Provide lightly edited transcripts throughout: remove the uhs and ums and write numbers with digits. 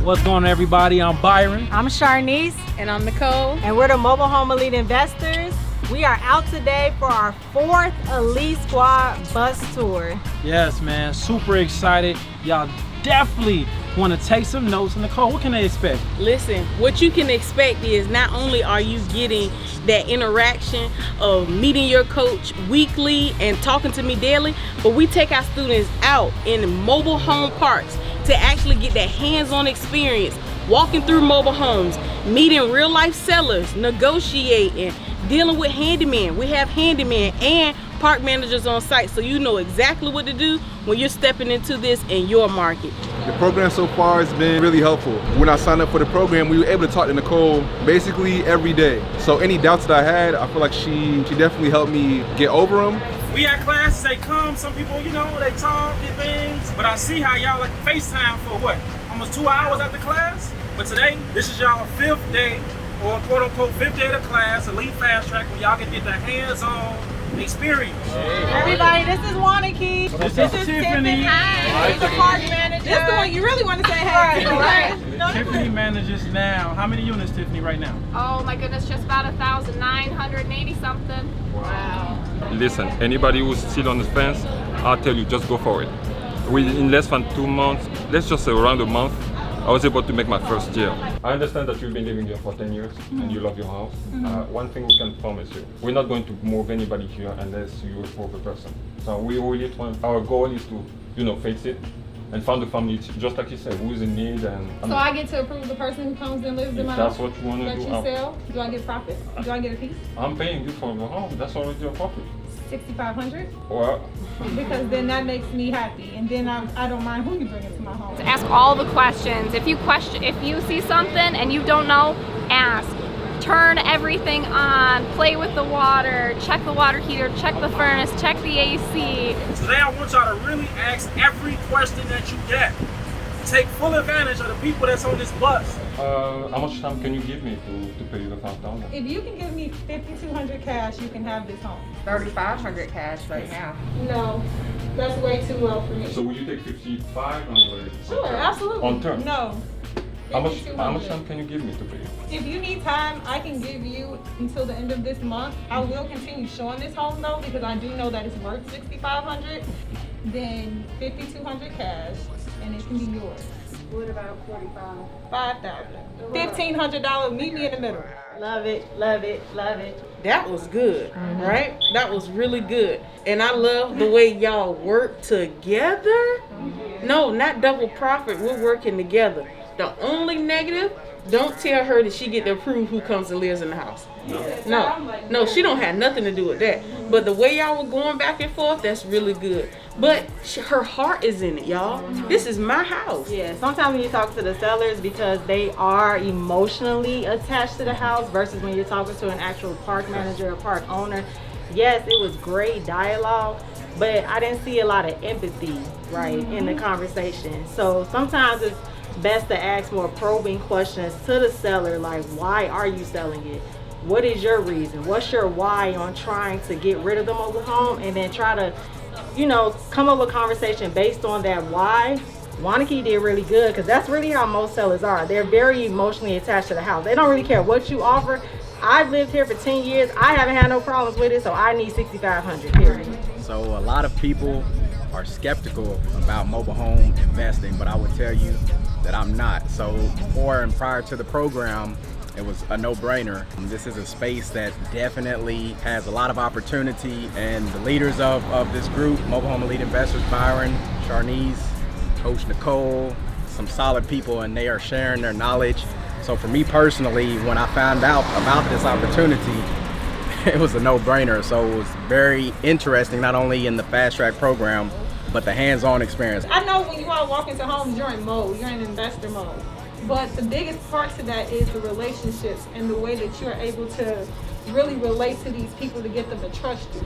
What's going on, everybody? I'm Byron. I'm Sharnice. And I'm Nicole. And we're the Mobile Home Elite Investors. We are out today for our 4th Elite Squad bus tour. Yes, man, super excited. Y'all definitely want to take some notes. Nicole, what can they expect? Listen, what you can expect is not only are you getting that interaction of meeting your coach weekly and talking to me daily, but we take our students out in mobile home parks to actually get that hands-on experience, walking through mobile homes, meeting real life sellers, negotiating, dealing with handymen. We have handymen and park managers on site, so you know exactly what to do when you're stepping into this in your market. The program so far has been really helpful. When I signed up for the program, we were able to talk to Nicole basically every day. So any doubts that I had, I feel like she definitely helped me get over them. We at class, they come, some people, you know, they talk and things, but I see how y'all like FaceTime for what? Almost 2 hours after class? But today, this is y'all 5th day, or quote unquote 5th day of the class, Elite Fast Track, where y'all can get the hands-on experience. Everybody, this is Wanakee. This is Tiffany. Hi. She's the park manager. This is the one you really want to say hey to, right? Tiffany manages now. How many units, Tiffany, right now? Oh my goodness, just about 1,980 something. Wow. Listen, anybody who's still on the fence, I'll tell you, just go for it. In less than 2 months, let's just say around a month, I was able to make my first year. I understand that you've been living here for 10 years and you love your house. One thing we can promise you, we're not going to move anybody here unless you approve a person. So we really want, our goal is to, face it and find a family, just like you said, who's in need. So I get to approve the person who comes and lives in my house? That's what you want to do. That you sell? Do I get profit? Do I get a piece? I'm paying you for your home. That's already your profit. $6,500? Well, because then that makes me happy, and then I don't mind who you bring into my home. Ask all the questions. If you see something and you don't know, ask. Turn everything on, play with the water, check the water heater, check the furnace, check the AC. Today I want y'all to really ask every question that you get. Take full advantage of the people that's on this bus. how much time can you give me to pay you the $5,000? If you can give me $5,200 cash, you can have this home. $3,500 cash right now. No, that's way too low for me. So will you take $5,500? Sure, absolutely. On turn? No. How much time can you give me to pay you? If you need time, I can give you until the end of this month. I will continue showing this home though, because I do know that it's worth $6,500. Then $5,200 cash, and it can be yours. What about 45? $5,000. $1,500. Meet me in the middle. Love it, love it, love it. That was good, right? That was really good. And I love the way y'all work together. No, not double profit. We're working together. The only negative, don't tell her that she get to approve who comes and lives in the house. No, she don't have nothing to do with that. But the way y'all were going back and forth, that's really good. But her heart is in it, y'all. This is my house. Yeah, sometimes when you talk to the sellers, because they are emotionally attached to the house versus when you're talking to an actual park manager or park owner, yes, it was great dialogue, but I didn't see a lot of empathy, right, in the conversation. So sometimes it's best to ask more probing questions to the seller, like, why are you selling it? What is your reason? What's your why on trying to get rid of the mobile home? And then try to, come up with a conversation based on that why. Wanakee did really good, because that's really how most sellers are. They're very emotionally attached to the house. They don't really care what you offer. I've lived here for 10 years. I haven't had no problems with it, so I need $6,500, period. So a lot of people are skeptical about mobile home investing, but I would tell you that I'm not. So before and prior to the program, it was a no-brainer. This is a space that definitely has a lot of opportunity, and the leaders of this group, Mobile Home Elite Investors, Byron, Sharnice, Coach Nicole, some solid people, and they are sharing their knowledge. So for me personally, when I found out about this opportunity, it was a no-brainer. So it was very interesting, not only in the fast track program, but the hands-on experience. I know when you all walk into homes, you're in mode, you're in investor mode. But the biggest part to that is the relationships and the way that you're able to really relate to these people to get them to trust you.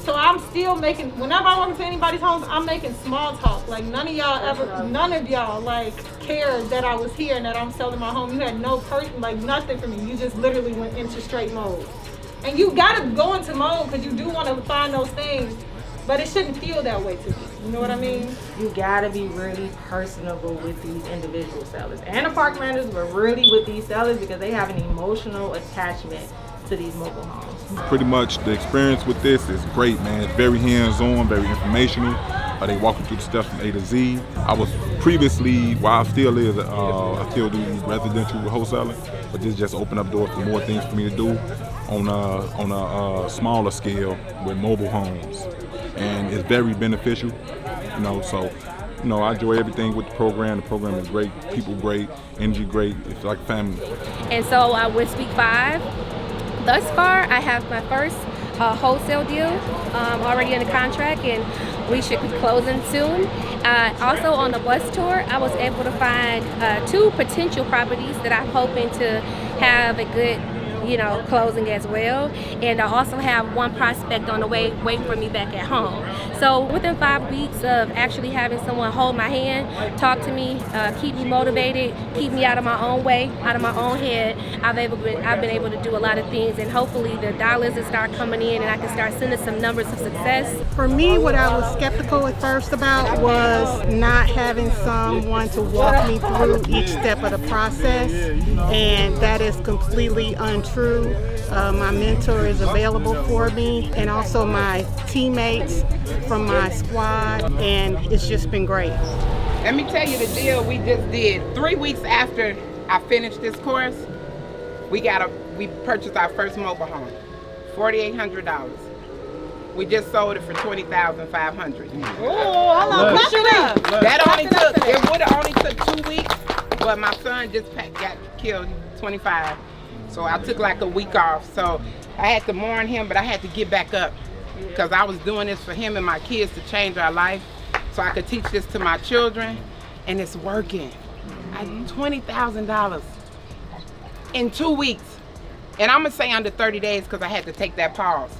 So I'm still making, whenever I walk into anybody's homes, I'm making small talk. Like none of y'all like cared that I was here and that I'm selling my home. You had no person, like nothing for me. You just literally went into straight mode. And you gotta go into mode because you do want to find those things. but it shouldn't feel that way to me. You know what I mean? You gotta be really personable with these individual sellers. And the park managers were really with these sellers because they have an emotional attachment to these mobile homes. Pretty much the experience with this is great, man. It's very hands-on, very informational. They walk you through the steps from A to Z. I was previously, while I still is, I still do residential wholesaling, but this just opened up doors for more things for me to do on a smaller scale with mobile homes. And it's very beneficial, you know, so, you know, I enjoy everything with the program. The program is great, people great, energy great, it's like family. And so with Week 5, thus far, I have my first wholesale deal already in the contract, and we should be closing soon. Also on the bus tour, I was able to find 2 potential properties that I'm hoping to have a good, you know, closing as well. And I also have 1 prospect on the way waiting for me back at home. So within 5 weeks of actually having someone hold my hand, talk to me, keep me motivated, keep me out of my own way, out of my own head, I've been able to do a lot of things, and hopefully the dollars will start coming in and I can start sending some numbers of success. For me, what I was skeptical at first about was not having someone to walk me through each step of the process, and that is completely untrue. My mentor is available for me, and also my teammates from my squad, and it's just been great. Let me tell you the deal we just did. 3 weeks after I finished this course, we purchased our first mobile home, $4,800. We just sold it for $20,500. Oh, hold on, push it up. It would have only took 2 weeks, but my son just got killed, 25. So I took like a week off. So I had to mourn him, but I had to get back up because I was doing this for him and my kids to change our life so I could teach this to my children, and it's working. $20,000 in 2 weeks. And I'm gonna say under 30 days because I had to take that pause.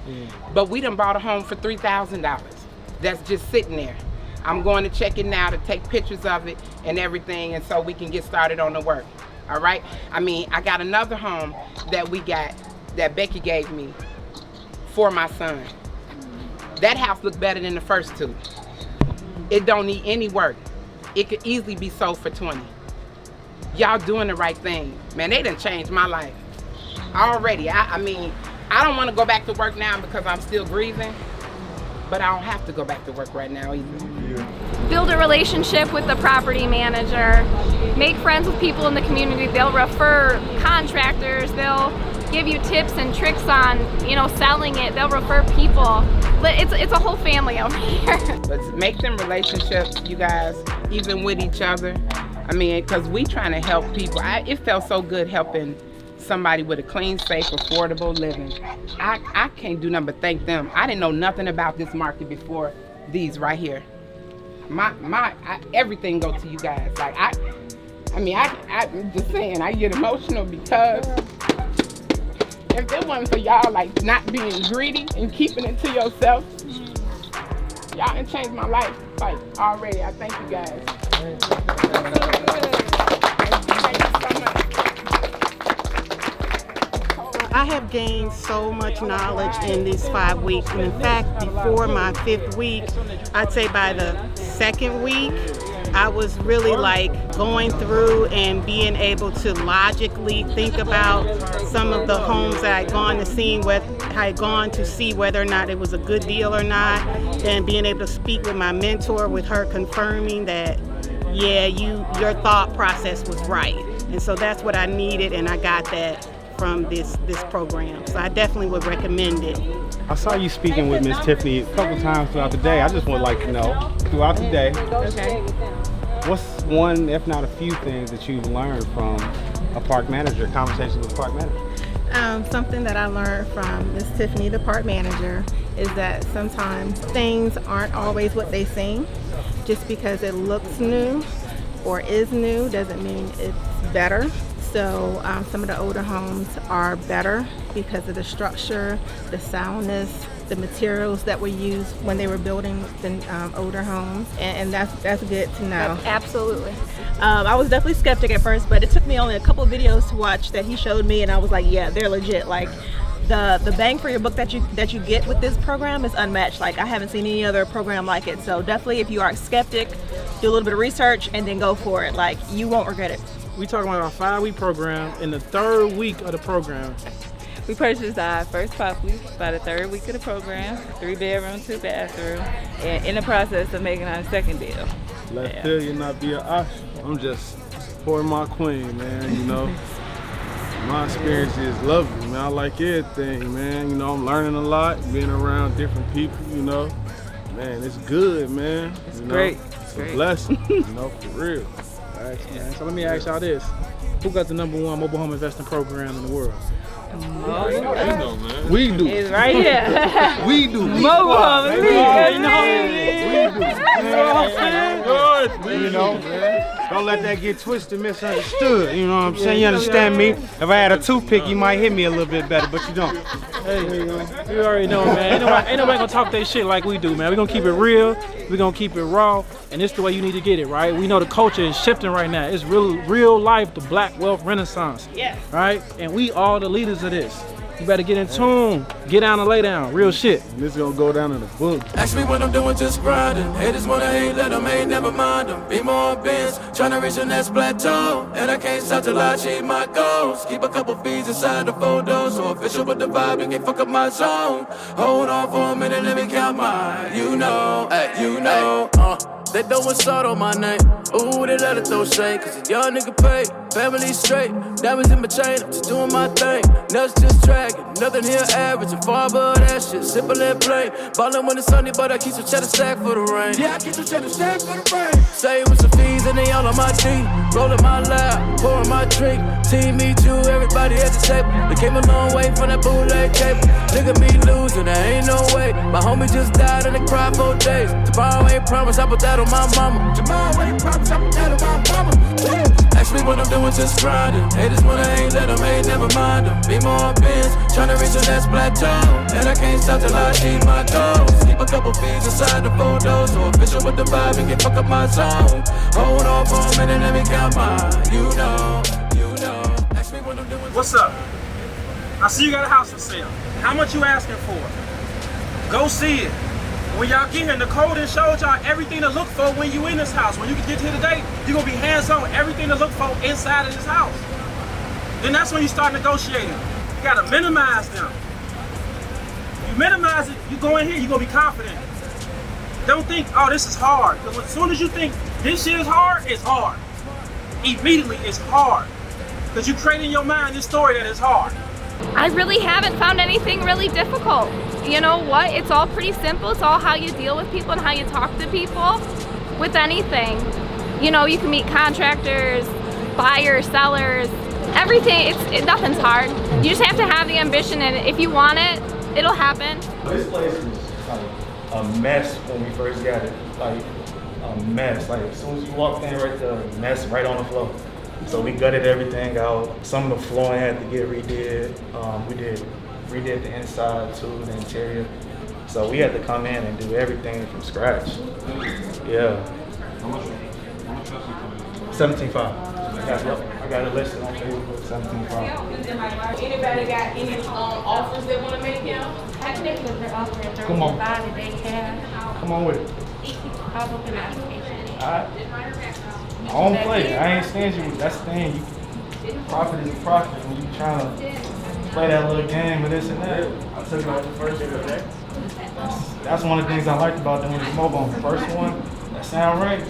But we done bought a home for $3,000. That's just sitting there. I'm going to check it now to take pictures of it and everything, and so we can get started on the work. All right? I mean, I got another home that Becky gave me for my son. That house looked better than the first 2. It don't need any work. It could easily be sold for 20. Y'all doing the right thing. Man, they done changed my life already. I mean, I don't want to go back to work now because I'm still grieving, but I don't have to go back to work right now either. Build a relationship with the property manager. Make friends with people in the community. They'll refer contractors. They'll give you tips and tricks on, you know, selling it. They'll refer people. But it's a whole family over here. Let's make them relationships, you guys, even with each other. I mean, because we trying to help people. It felt so good helping somebody with a clean, safe, affordable living. I can't do nothing but thank them. I didn't know nothing about this market before these right here. Everything goes to you guys. Like I'm just saying, I get emotional because if it wasn't for y'all like not being greedy and keeping it to yourself, y'all done changed my life like already. I thank you guys. I have gained so much knowledge in these 5 weeks, and in fact, before my 5th week, I'd say by the 2nd week, I was really like going through and being able to logically think about some of the homes that I'd gone to see whether or not it was a good deal or not, and being able to speak with my mentor, with her confirming that, yeah, your thought process was right. And so that's what I needed, and I got that from this program. So I definitely would recommend it. I saw you speaking with Miss Tiffany a couple times throughout the day. I just would like to know, throughout the day, what's one, if not a few things that you've learned from a park manager, conversations with a park manager? Something that I learned from Miss Tiffany, the park manager, is that sometimes things aren't always what they seem. Just because it looks new or is new doesn't mean it's better. So some of the older homes are better because of the structure, the soundness, the materials that were used when they were building the older homes, and that's good to know. Absolutely. I was definitely skeptic at first, but it took me only a couple of videos to watch that he showed me, and I was like, yeah, they're legit. Like, the bang for your buck that you get with this program is unmatched. Like, I haven't seen any other program like it. So definitely, if you are a skeptic, do a little bit of research and then go for it. Like, you won't regret it. We talking about our 5-week program. In the 3rd week of the program, we purchased our first property by the 3rd week of the program, 3-bedroom, 2-bathroom, and in the process of making our 2nd deal. Let failure not be an option. I'm just supporting my queen, man, you know. My experience is lovely, man. I like everything, man. You know, I'm learning a lot, being around different people, you know. Man, it's good, man. It's great. It's a blessing, you know, for real. Thanks, man. So let me ask y'all this. Who got the #1 mobile home investing program in the world? We do. It's right here. We do. Mobile home You know, don't let that get twisted, misunderstood. You know what I'm saying? You understand me? If I had a toothpick, you might hit me a little bit better, but you don't. Hey, you already know, man. Ain't nobody gonna talk their shit like we do, man. We gonna keep it real. We gonna keep it raw, and it's the way you need to get it, right? We know the culture is shifting right now. It's real life, the Black wealth renaissance. Yes. Right? And we all the leaders of this. You better get in tune, get down and lay down, real shit. And this is gonna go down in the book. Ask me what I'm doing, just grinding. Haters wanna hate, let them hate, never mind them. Be more bins, tryna reach the next plateau. And I can't stop till I achieve my goals. Keep a couple fees inside the photos. So official with the vibe, you can't fuck up my zone. Hold on for a minute, let me count mine. You know, you know. They throwin' salt on my name. Ooh, they let it throw shade. Cause a young nigga paid, family straight. Diamonds in my chain, I'm just doing my thing. Nuts just dragging, nothing here average. I'm far above that shit, simple and plain. Ballin' when it's sunny, but I keep some cheddar stack for the rain. Yeah, I keep some cheddar stack for the rain. Save with some fees and they all on my team. Rollin' my lap, pouring my drink. Team, me too, everybody at the table. They came a long way from that bootleg cable. Nigga, me losing, there ain't no way. My homie just died and they cried 4 days. Tomorrow ain't promise, I put that on my mama. Tomorrow ain't promise, I put that on my mama. Ask me what I'm doing, just grinding. Haters wanna hate, let them hate, never mind them. Be more bins, tryna reach the next plateau. And I can't stop till I achieve my goals. Keep a couple fees inside the photos. So official with the vibe and can fuck up my zone. Hold on for a minute, let me count mine. You know, you know. Ask me what I'm doing. What's up? I see you got a house for sale. How much you asking for? Go see it. When y'all get here, Nicole done showed y'all everything to look for when you in this house. When you get here today, you're gonna be hands-on, everything to look for inside of this house. Then that's when you start negotiating. You gotta minimize them. You minimize it, you go in here, you're gonna be confident. Don't think, oh, this is hard. Because as soon as you think this shit is hard, it's hard. Immediately, it's hard. Because you create in your mind this story that it's hard. I really haven't found anything really difficult. You know what? It's all pretty simple. It's all how you deal with people and how you talk to people with anything. You know, you can meet contractors, buyers, sellers, everything. Nothing's hard. You just have to have the ambition, and if you want it, it'll happen. This place was like a mess when we first got it. Like a mess. Like as soon as you walked in right there, a mess right on the floor. So we gutted everything out. Some of the flooring had to get redid. We redid the inside too, the interior. So we had to come in and do everything from scratch. Yeah. How much $17,500. I got it listed on Facebook, $17,500. Anybody got any offers they want to make him? I can make an offer at Come on. $35 today, cash. Come on with it. I'll open the application. Alright. I don't play. I ain't stingy with that's the thing. Profit is profit when you trying to play that little game with this and that. I took it off the first day. That's one of the things I liked about doing this mobile. The first one, that sound right.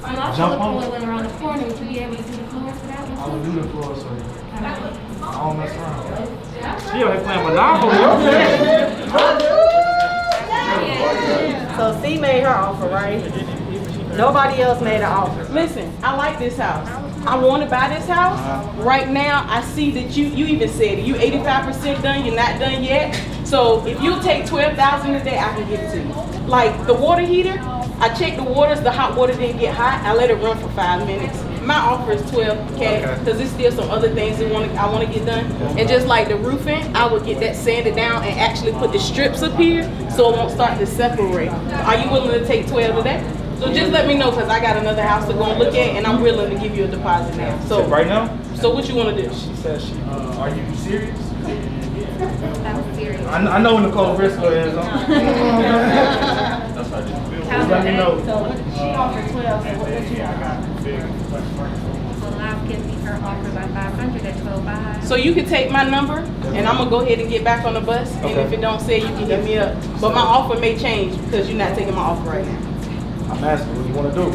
I'm also Jump on. looking when around the corner. Would you be able to do the floor for that one? I will do the floor so I don't mess around. She out here playing Monopoly. So C made her offer, right? Nobody else made an offer. Listen, I like this house. I want to buy this house. Right now, I see that you even said it. You 85% done, you're not done yet. So if you take $12,000 a day, I can give it to you. Like the water heater, I checked the waters, the hot water didn't get hot. I let it run for 5 minutes. My offer is $12K because there's still some other things I want to get done. And just like the roofing, I would get that sanded down and actually put the strips up here so it won't start to separate. Are you willing to take $12 a day? So just let me know because I got another house to go and look at and I'm willing to give you a deposit now. So right now? So what you want to do? She said are you serious? That was serious. I know when Nicole Briscoe is on. Just let me know. So she offered 12, so what you got? Well, I can meet her offer by 500 at 12.5. So you can take my number, and I'm gonna go ahead and get back on the bus. And if it don't say, you can hit me up. But my offer may change because you're not taking my offer right now. I'm asking what you want to do.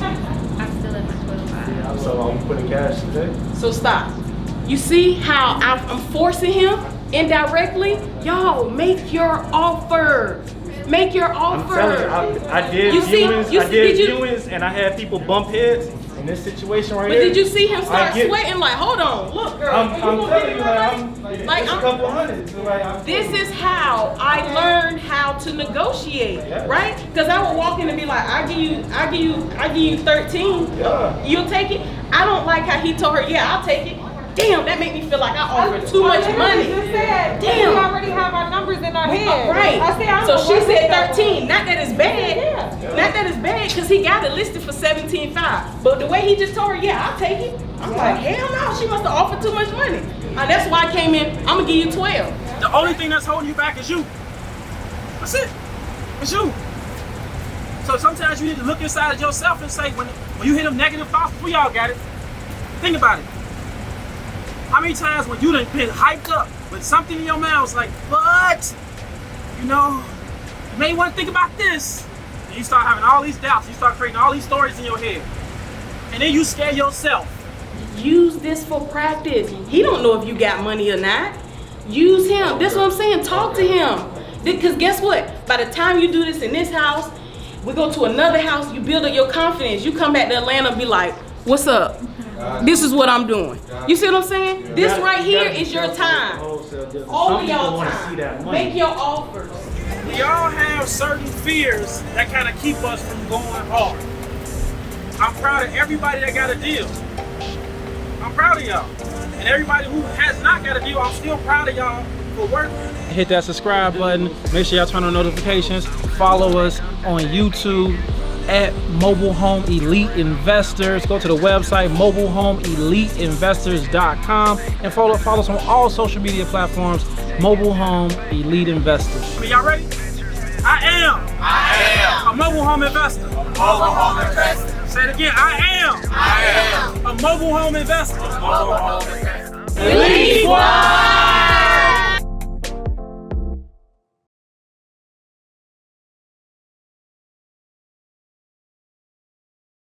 I'm still at my 12.5. So I'm putting cash today. So stop. You see how I'm forcing him indirectly? Y'all, make your offer. Make your offer. I'm telling you, I did viewings and I had people bump heads in this situation right But here. did you see him start sweating? Like, hold on, look, girl. I'm telling you, it's a couple hundred. This is how I learned how to negotiate, right? Because I would walk in and be like, I give you 13. Yeah. You'll take it. I don't like how he told her, yeah, I'll take it. Damn, that made me feel like I offered too much money. Damn. We Damn. already have our numbers in our head. Right. So she said 13. Not that it's bad. Yeah. Not that it's bad because he got it listed for 17.5. But the way he just told her, yeah, I'll take it. I'm like, hell no, she must have offered too much money. That's why I came in, I'm gonna give you 12. The only thing that's holding you back is you. That's it. It's you. So sometimes you need to look inside of yourself and say, when you hit them negative thoughts, we all got it. Think about it. How many times when you done been hyped up with something in your mouth, like, but, you may want to think about this. And you start having all these doubts. You start creating all these stories in your head. And then you scare yourself. Use this for practice. He don't know if you got money or not. Use him. That's what I'm saying. Talk to him. Because guess what? By the time you do this in this house, we go to another house, you build up your confidence. You come back to Atlanta and be like, what's up? This is what I'm doing. You see what I'm saying? This right here is your time. All of y'all time. Make your offers. We all have certain fears that kind of keep us from going hard. I'm proud of everybody that got a deal. I'm proud of y'all. And everybody who has not got a deal, I'm still proud of y'all for working. Hit that subscribe button. Make sure y'all turn on notifications. Follow us on YouTube at Mobile Home Elite Investors. Go to the website mobilehomeeliteinvestors.com and follow us on all social media platforms. Mobile Home Elite Investors. I mean, y'all ready? I am a mobile home investor. Say it again. I am a mobile home investor. Elite Squad!